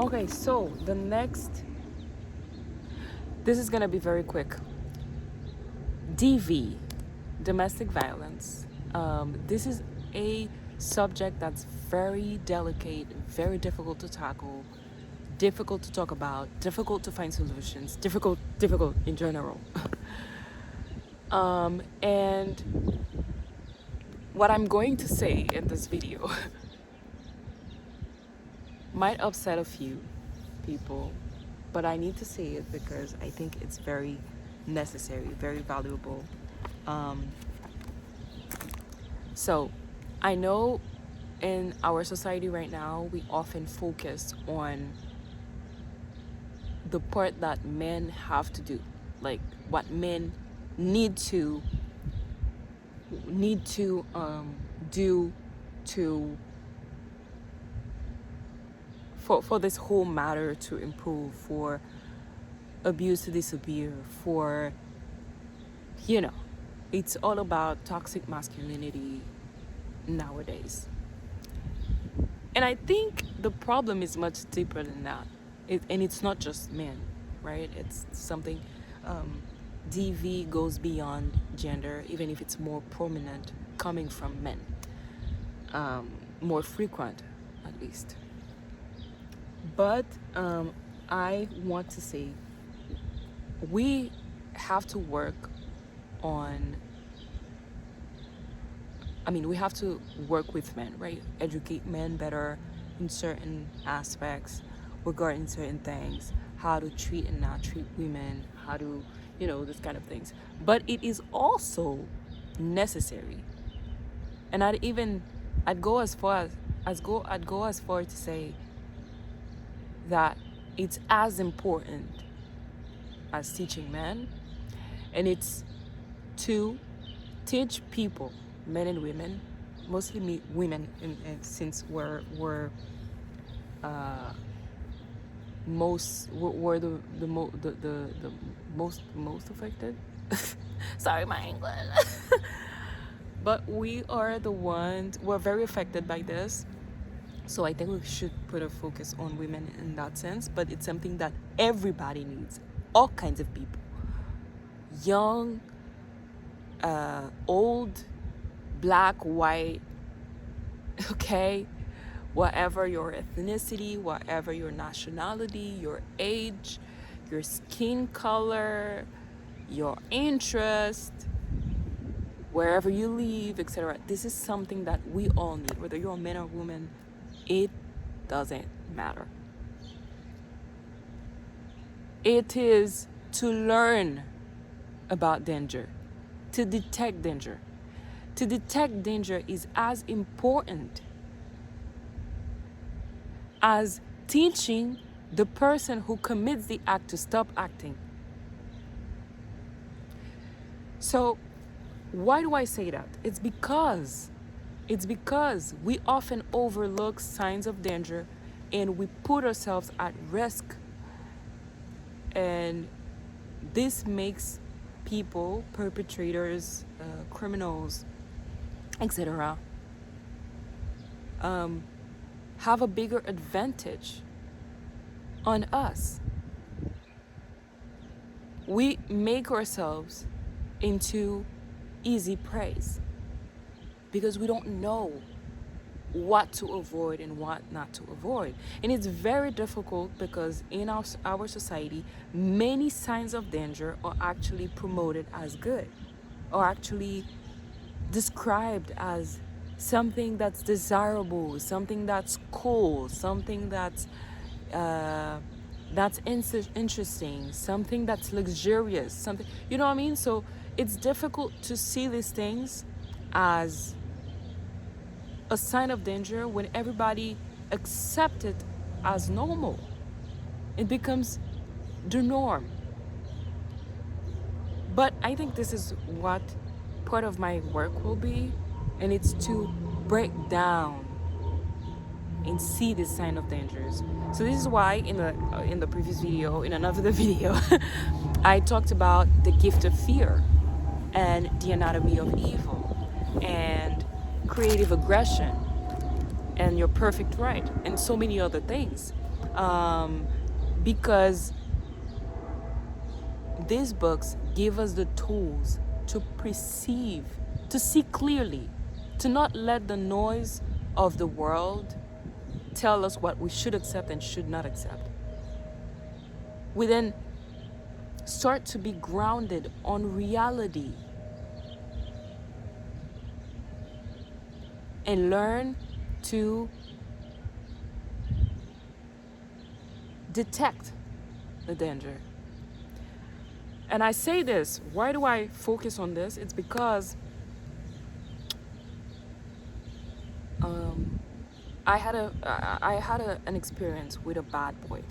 Okay, so this is gonna be very quick. DV, domestic violence. This is a subject that's very delicate, very difficult to tackle, difficult to talk about, difficult to find solutions, difficult in general. And what I'm going to say in this video might upset a few people, but I need to say it because I think it's very necessary, very valuable. Um, so, I know in our society right now, we often focus on the part that men have to do, like what men need to do to for this whole matter to improve, for abuse to disappear, for you know, it's all about toxic masculinity nowadays. And I think the problem is much deeper than that. And it's not just men, right? It's something, DV goes beyond gender, even if it's more prominent coming from men, more frequent at least. But I want to say we have to work on, we have to work with men, right? Educate men better in certain aspects regarding certain things, how to treat and not treat women, how to, this kind of things. But it is also necessary. And I'd go as far to say that it's as important as teaching men, and it's to teach people, men and women, mostly women, since we're the most affected. Sorry, my English. But we're very affected by this. So I think we should put a focus on women in that sense, but it's something that everybody needs, all kinds of people, young, old, black, white, okay, whatever your ethnicity, whatever your nationality, your age, your skin color, your interest, wherever you live, etc. This is something that we all need, whether you're a man or woman. It doesn't matter. It is to learn about danger, to detect danger. To detect danger is as important as teaching the person who commits the act to stop acting. So, why do I say that? It's because we often overlook signs of danger and we put ourselves at risk. And this makes people, perpetrators, criminals, etc., have a bigger advantage on us. We make ourselves into easy prey because we don't know what to avoid and what not to avoid. And it's very difficult because in our society, many signs of danger are actually promoted as good, or actually described as something that's desirable, something that's cool, something that's interesting, something that's luxurious, something, you know what I mean? So it's difficult to see these things as a sign of danger when everybody accepts it as normal. It becomes the norm. But I think this is what part of my work will be, and it's to break down and see this sign of dangers. So this is why in the previous video, in another video, I talked about the gift of fear and the anatomy of evil and creative aggression and your perfect right and so many other things. Because these books give us the tools to perceive, to see clearly, to not let the noise of the world tell us what we should accept and should not accept. We then start to be grounded on reality and learn to detect the danger. And I say this, why do I focus on this? It's because I had an experience with a bad boy.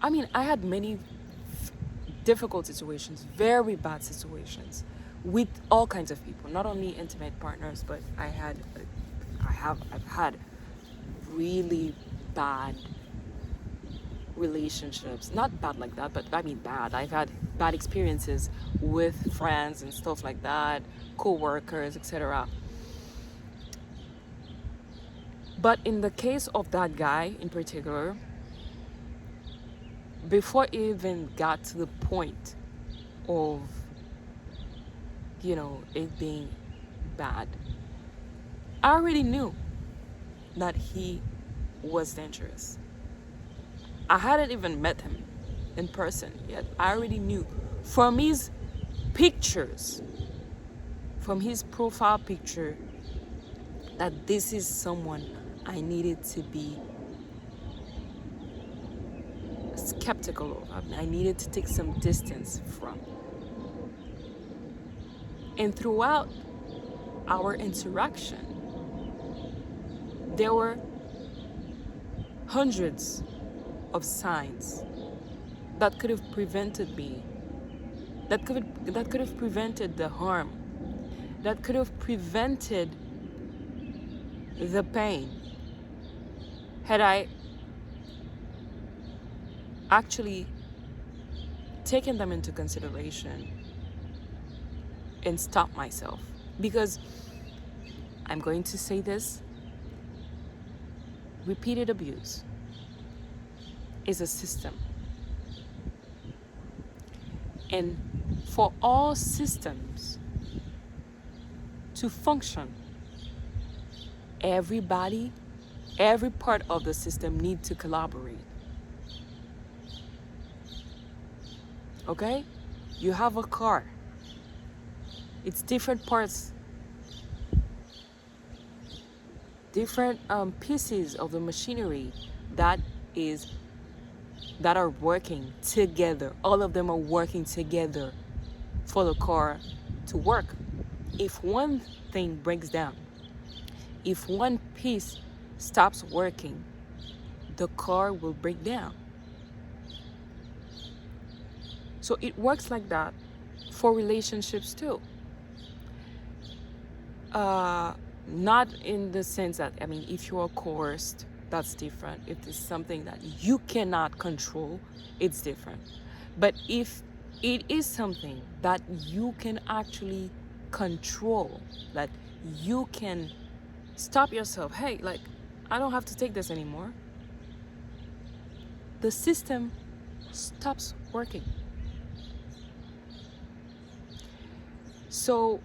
I mean, I had many difficult situations, very bad situations, with all kinds of people, not only intimate partners, but I've had really bad relationships. Not bad like that, but I mean bad. I've had bad experiences with friends and stuff like that, co-workers, etc. But in the case of that guy in particular, before it even got to the point of, it being bad, I already knew that he was dangerous. I hadn't even met him in person yet. I already knew from his pictures, from his profile picture, that this is someone I needed to be skeptical of. I needed to take some distance from. And throughout our interaction, there were hundreds of signs that could have prevented me, that could have prevented the harm, that could have prevented the pain, had I actually taken them into consideration and stopped myself. Because I'm going to say this, repeated abuse is a system. And for all systems to function, everybody, every part of the system needs to collaborate. Okay? You have a car. It's different parts, different pieces of the machinery that are working together. All of them are working together for the car to work. If one thing breaks down, if one piece stops working, the car will break down. So it works like that for relationships too. Not in the sense that, if you are coerced, that's different. If it's something that you cannot control, it's different. But if it is something that you can actually control, that you can stop yourself, hey, I don't have to take this anymore, the system stops working. So,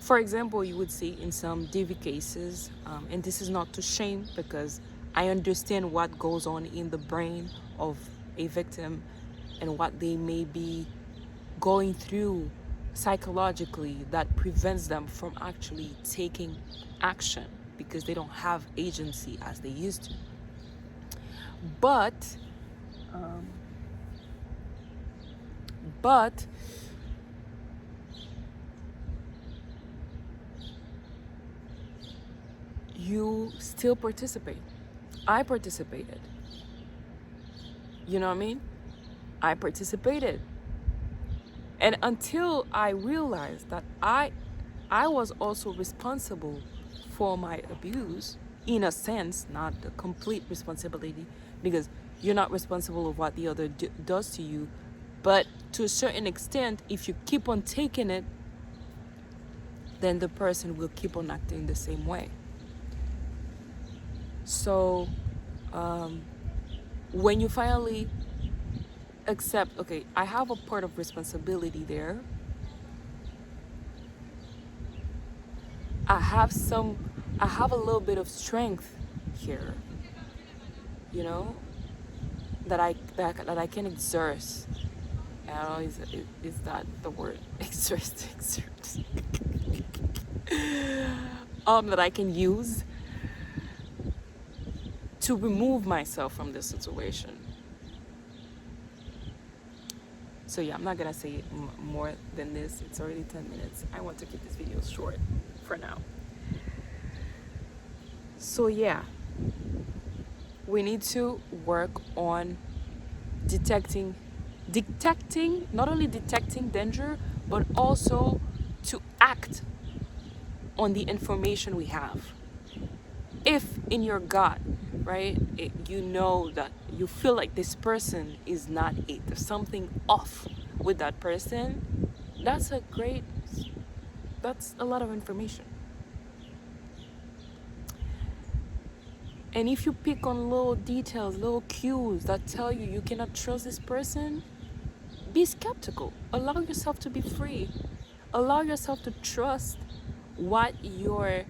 for example, you would see in some DV cases, and this is not to shame, because I understand what goes on in the brain of a victim and what they may be going through psychologically that prevents them from actually taking action because they don't have agency as they used to. But you still participate. I participated. You know what I mean? I participated. And until I realized that I was also responsible for my abuse, in a sense, not the complete responsibility, because you're not responsible of what the other does to you, but to a certain extent, if you keep on taking it, then the person will keep on acting the same way. So When you finally accept, okay, I have a part of responsibility there. I have a little bit of strength here, you know, that I can exert. I don't know, is that the word? Exert. That I can use to remove myself from this situation. So yeah, I'm not gonna say more than this. It's already 10 minutes. I want to keep this video short for now. So yeah, we need to work on detecting, not only detecting danger, but also to act on the information we have. If in your gut, right, you know that you feel like this person is not it, there's something off with that person, that's a lot of information. And if you pick on little details, little cues that tell you you cannot trust this person, be skeptical. Allow yourself to be free. Allow yourself to trust what your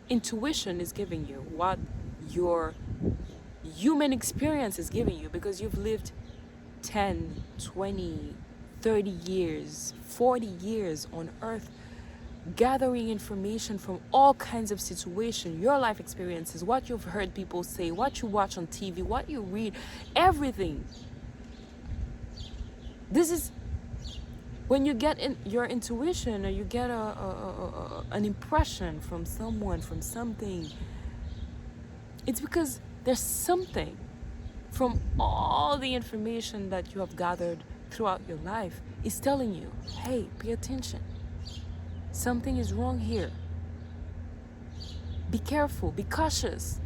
intuition is giving you, what your human experience is giving you, because you've lived 10, 20, 30 years, 40 years on earth, gathering information from all kinds of situations, your life experiences, what you've heard people say, what you watch on TV, what you read, everything. This is when you get in your intuition, or you get an impression from someone, from something, it's because there's something from all the information that you have gathered throughout your life is telling you, hey, pay attention. Something is wrong here. Be careful, be cautious.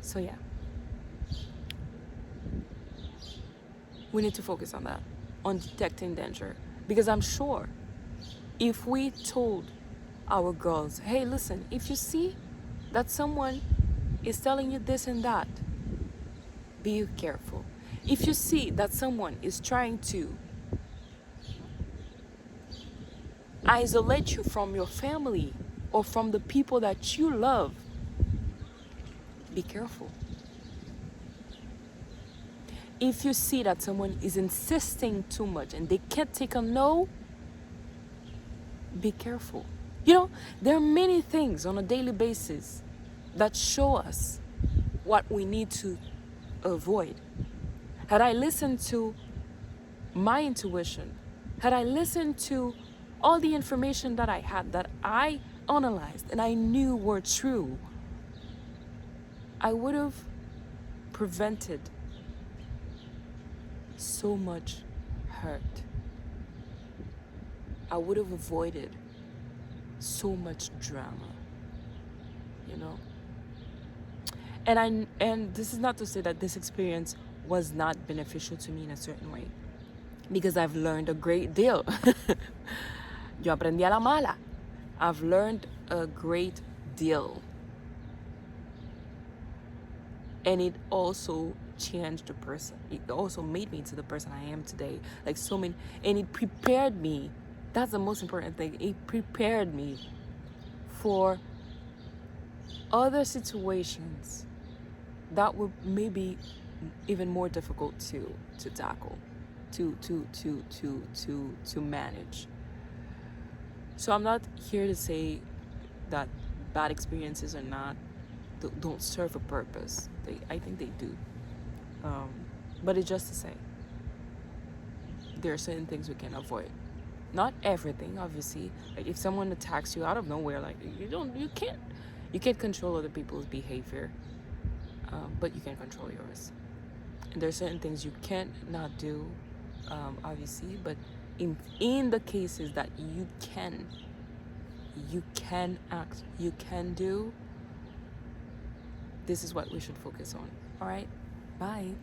So yeah, we need to focus on that, on detecting danger. Because I'm sure if we told our girls, hey, listen, if you see that someone is telling you this and that, be careful. If you see that someone is trying to isolate you from your family or from the people that you love, be careful. If you see that someone is insisting too much and they can't take a no, be careful. You know, there are many things on a daily basis that show us what we need to avoid. Had I listened to my intuition, had I listened to all the information that I had, that I analyzed and I knew were true, I would have prevented so much hurt. I would have avoided so much drama, you know? And this is not to say that this experience was not beneficial to me in a certain way, because I've learned a great deal. Yo aprendí a la mala. I've learned a great deal. And it also changed the person. It also made me to the person I am today. Like so many, and it prepared me. That's the most important thing. It prepared me for other situations that were maybe even more difficult to tackle, to manage. So I'm not here to say that bad experiences are not, don't serve a purpose. I think they do. But it's just to say, there are certain things we can avoid. Not everything, obviously. Like if someone attacks you out of nowhere, like you can't control other people's behavior, but you can control yours. And there are certain things you can't not do, obviously, but in the cases that you can act, you can do, this is what we should focus on. All right, bye.